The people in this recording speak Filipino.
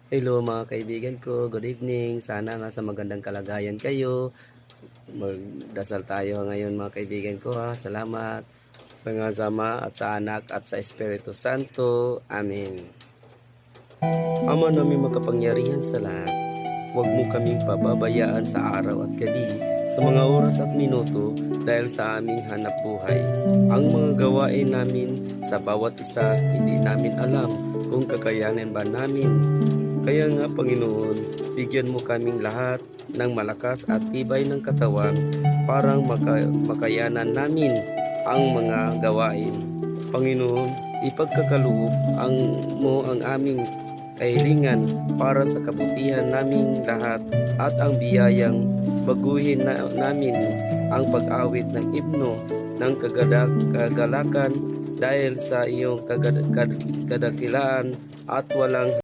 Hello mga kaibigan ko, good evening. Sana nasa magandang kalagayan kayo. Magdasal tayo ngayon mga kaibigan ko ha. Salamat sa Ama at sa Anak at sa Espiritu Santo. Amen. Ama namin makapangyarihan sa lahat, huwag mo kaming pababayaan sa araw at gabi, sa mga oras at minuto dahil sa aming hanap buhay. Ang mga gawain namin sa bawat isa, hindi namin alam kung kakayanin ba namin. Kaya nga Panginoon, bigyan mo kaming lahat ng malakas at tibay ng katawan para makayanan namin ang mga gawain. Panginoon, ipagkakaloob mo ang aming kahilingan para sa kabutihan naming lahat at ang biyayang baguhin namin ang pag-awit ng himno ng kagalakan dahil sa iyong kadakilaan at walang